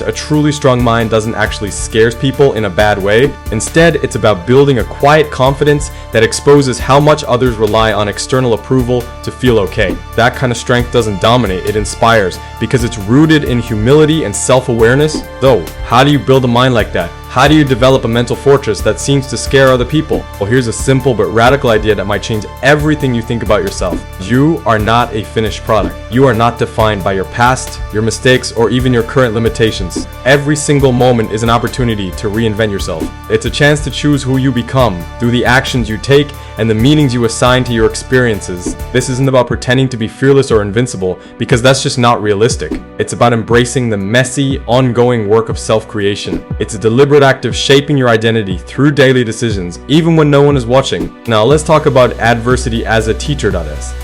A truly strong mind doesn't actually scare people in a bad way. Instead, it's about building a quiet confidence that exposes how much others rely on external approval to feel okay. That kind of strength doesn't dominate, it inspires, because it's rooted in humility and self-awareness. Though, how do you build a mind like that? How do you develop a mental fortress that seems to scare other people? Well, here's a simple but radical idea that might change everything you think about yourself. You are not a finished product. You are not defined by your past, your mistakes, or even your current limitations. Every single moment is an opportunity to reinvent yourself. It's a chance to choose who you become through the actions you take and the meanings you assign to your experiences. This isn't about pretending to be fearless or invincible, because that's just not realistic. It's about embracing the messy, ongoing work of self-creation. It's a deliberate act of shaping your identity through daily decisions, even when no one is watching. Now let's talk about adversity as a teacher.s.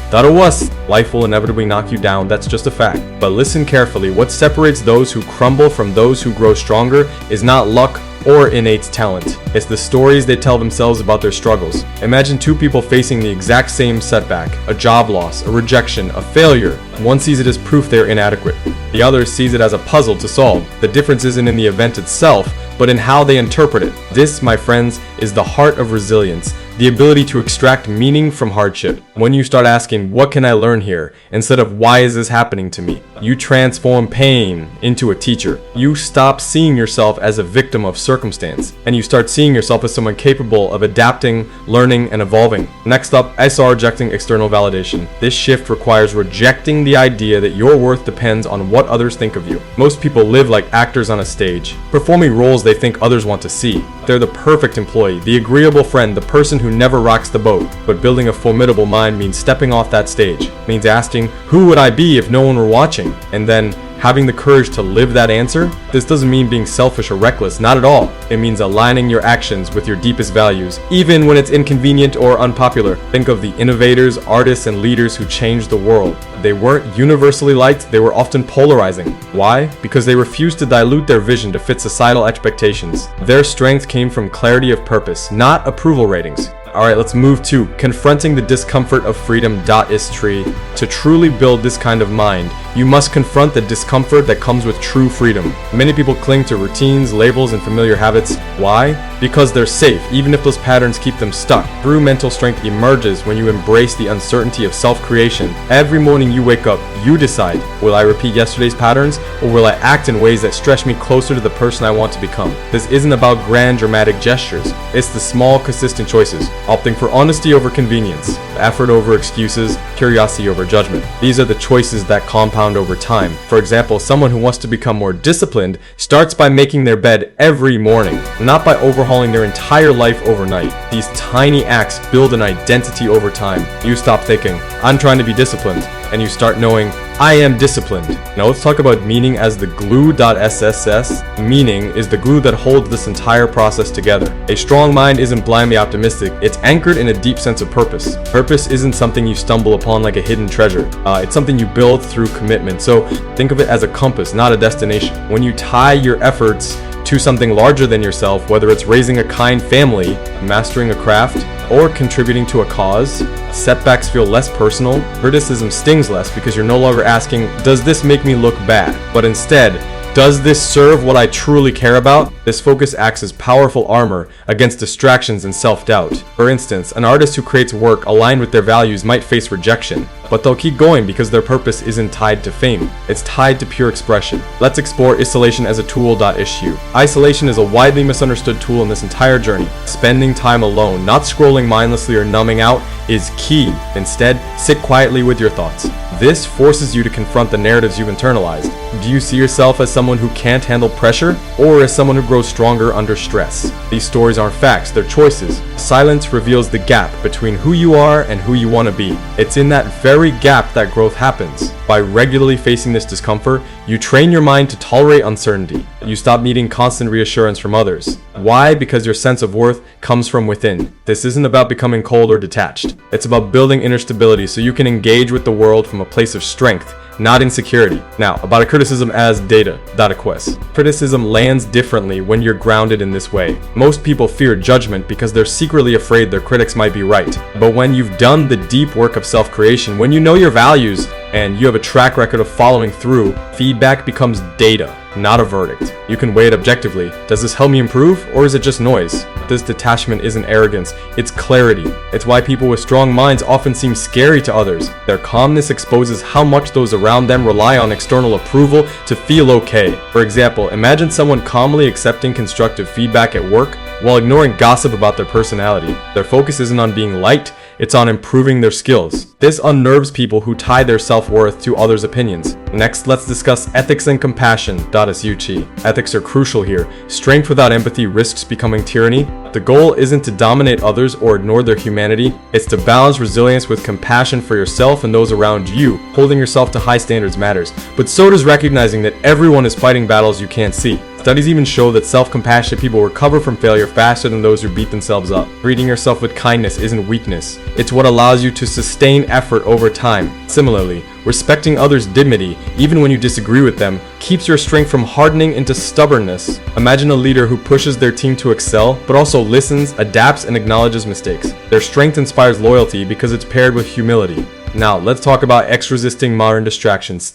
Life will inevitably knock you down, that's just a fact. But listen carefully, what separates those who crumble from those who grow stronger is not luck or innate talent. It's the stories they tell themselves about their struggles. Imagine two people facing the exact same setback, a job loss, a rejection, a failure. One sees it as proof they're inadequate. The other sees it as a puzzle to solve. The difference isn't in the event itself, but in how they interpret it. This, my friends, is the heart of resilience, the ability to extract meaning from hardship. When you start asking, what can I learn here, instead of why is this happening to me, you transform pain into a teacher. You stop seeing yourself as a victim of circumstance, and you start seeing yourself as someone capable of adapting, learning, and evolving. Next up, I saw rejecting external validation. This shift requires rejecting the idea that your worth depends on what others think of you. Most people live like actors on a stage, performing roles they think others want to see. They're the perfect employee, the agreeable friend, the person who never rocks the boat. But building a formidable mind means stepping off that stage, means asking, who would I be if no one were watching? And then having the courage to live that answer. This doesn't mean being selfish or reckless, not at all. It means aligning your actions with your deepest values, even when it's inconvenient or unpopular. Think of the innovators, artists, and leaders who changed the world. They weren't universally liked, they were often polarizing. Why? Because they refused to dilute their vision to fit societal expectations. Their strength came from clarity of purpose, not approval ratings. Alright, let's move to confronting the discomfort of freedom.is tree. To truly build this kind of mind, you must confront the discomfort that comes with true freedom. Many people cling to routines, labels, and familiar habits. Why? Because they're safe, even if those patterns keep them stuck. True mental strength emerges when you embrace the uncertainty of self-creation. Every morning you wake up, you decide, will I repeat yesterday's patterns, or will I act in ways that stretch me closer to the person I want to become? This isn't about grand dramatic gestures. It's the small, consistent choices. Opting for honesty over convenience, effort over excuses, curiosity over judgment. These are the choices that compound over time. For example, someone who wants to become more disciplined starts by making their bed every morning, not by overhauling their entire life overnight. These tiny acts build an identity over time. You stop thinking, I'm trying to be disciplined, and you start knowing, I am disciplined. Now let's talk about meaning as the glue.sss. Meaning is the glue that holds this entire process together. A strong mind isn't blindly optimistic, it's anchored in a deep sense of purpose. Purpose isn't something you stumble upon like a hidden treasure. It's something you build through commitment. So think of it as a compass, not a destination. When you tie your efforts to something larger than yourself, whether it's raising a kind family, mastering a craft, or contributing to a cause, setbacks feel less personal, criticism stings less because you're no longer asking, does this make me look bad? But instead, does this serve what I truly care about? This focus acts as powerful armor against distractions and self-doubt. For instance, an artist who creates work aligned with their values might face rejection, but they'll keep going because their purpose isn't tied to fame. It's tied to pure expression. Let's explore isolation as a tool.issue. Isolation is a widely misunderstood tool in this entire journey. Spending time alone, not scrolling mindlessly or numbing out, is key. Instead, sit quietly with your thoughts. This forces you to confront the narratives you've internalized. Do you see yourself as someone who can't handle pressure, or as someone who grows stronger under stress? These stories aren't facts, they're choices. Silence reveals the gap between who you are and who you want to be. It's in that very gap that growth happens. By regularly facing this discomfort, you train your mind to tolerate uncertainty. You stop needing constant reassurance from others. Why? Because your sense of worth comes from within. This isn't about becoming cold or detached. It's about building inner stability so you can engage with the world from a place of strength, not insecurity. Now, about a criticism as data.quest. Criticism lands differently when you're grounded in this way. Most people fear judgment because they're secretly afraid their critics might be right. But when you've done the deep work of self-creation, when you know your values, and you have a track record of following through, feedback becomes data, not a verdict. You can weigh it objectively. Does this help me improve, or is it just noise? This detachment isn't arrogance, it's clarity. It's why people with strong minds often seem scary to others. Their calmness exposes how much those around them rely on external approval to feel okay. For example, imagine someone calmly accepting constructive feedback at work while ignoring gossip about their personality. Their focus isn't on being liked, it's on improving their skills. This unnerves people who tie their self-worth to others' opinions. Next, let's discuss ethics and compassion. Ethics are crucial here. Strength without empathy risks becoming tyranny. The goal isn't to dominate others or ignore their humanity. It's to balance resilience with compassion for yourself and those around you. Holding yourself to high standards matters, but so does recognizing that everyone is fighting battles you can't see. Studies even show that self-compassionate people recover from failure faster than those who beat themselves up. Treating yourself with kindness isn't weakness. It's what allows you to sustain effort over time. Similarly, respecting others' dignity, even when you disagree with them, keeps your strength from hardening into stubbornness. Imagine a leader who pushes their team to excel, but also listens, adapts, and acknowledges mistakes. Their strength inspires loyalty because it's paired with humility. Now, let's talk about resisting modern distractions.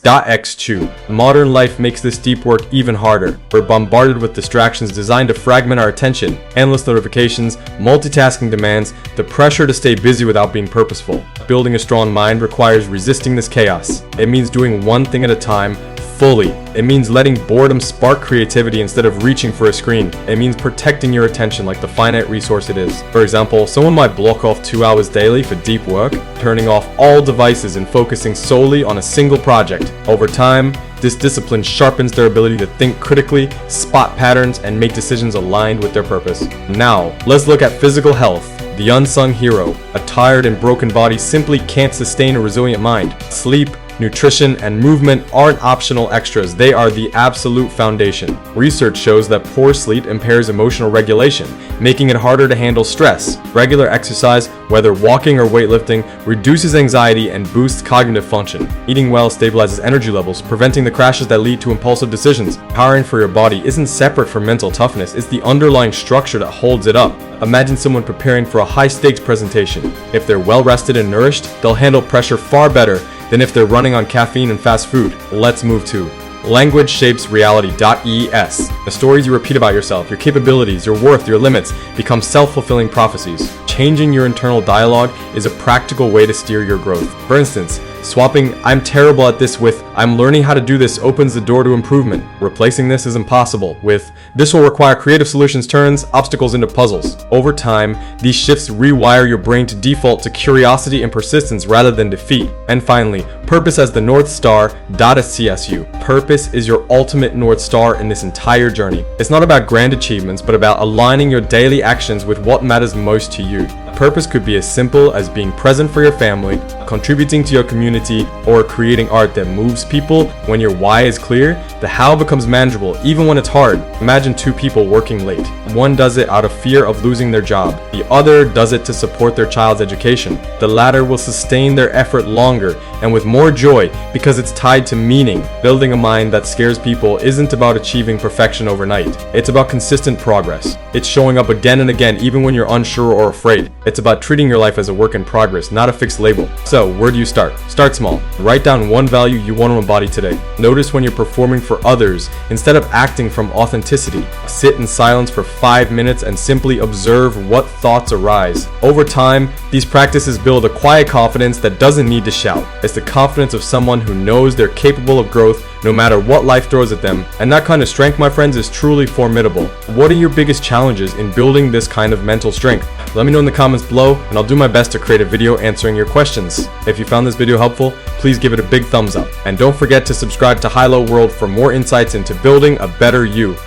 Modern life makes this deep work even harder. We're bombarded with distractions designed to fragment our attention. Endless notifications, multitasking demands, the pressure to stay busy without being purposeful. Building a strong mind requires resisting this chaos. It means doing one thing at a time, fully. It means letting boredom spark creativity instead of reaching for a screen. It means protecting your attention like the finite resource it is. For example, someone might block off 2 hours daily for deep work, turning off all devices and focusing solely on a single project. Over time, this discipline sharpens their ability to think critically, spot patterns, and make decisions aligned with their purpose. Now, let's look at physical health. The unsung hero. A tired and broken body simply can't sustain a resilient mind. Sleep, nutrition, and movement aren't optional extras, they are the absolute foundation. Research shows that poor sleep impairs emotional regulation, making it harder to handle stress. Regular exercise, whether walking or weightlifting, reduces anxiety and boosts cognitive function. Eating well stabilizes energy levels, preventing the crashes that lead to impulsive decisions. Powering for your body isn't separate from mental toughness, it's the underlying structure that holds it up. Imagine someone preparing for a high-stakes presentation. If they're well-rested and nourished, they'll handle pressure far better than if they're running on caffeine and fast food. Let's move to language shapes reality. The stories you repeat about yourself, your capabilities, your worth, your limits become self-fulfilling prophecies. Changing your internal dialogue is a practical way to steer your growth. For instance, swapping "I'm terrible at this" with "I'm learning how to do this" opens the door to improvement. Replacing "this is impossible" with "this will require creative solutions" turns obstacles into puzzles. Over time, these shifts rewire your brain to default to curiosity and persistence rather than defeat. And finally, purpose as the North Star. Purpose is your ultimate North Star in this entire journey. It's not about grand achievements, but about aligning your daily actions with what matters most to you. Purpose could be as simple as being present for your family, contributing to your community, or creating art that moves people. When your why is clear, the how becomes manageable, even when it's hard. Imagine 2 people working late. One does it out of fear of losing their job. The other does it to support their child's education. The latter will sustain their effort longer and with more joy because it's tied to meaning. Building a mind that scares people isn't about achieving perfection overnight. It's about consistent progress. It's showing up again and again even when you're unsure or afraid. It's about treating your life as a work in progress, not a fixed label. So, where do you start? Start small. Write down one value you want to embody today. Notice when you're performing for others instead of acting from authenticity. Sit in silence for 5 minutes and simply observe what thoughts arise. Over time, these practices build a quiet confidence that doesn't need to shout. It's the confidence of someone who knows they're capable of growth no matter what life throws at them. And that kind of strength, my friends, is truly formidable. What are your biggest challenges in building this kind of mental strength? Let me know in the comments below, and I'll do my best to create a video answering your questions. If you found this video helpful, please give it a big thumbs up. And don't forget to subscribe to High Low World for more insights into building a better you.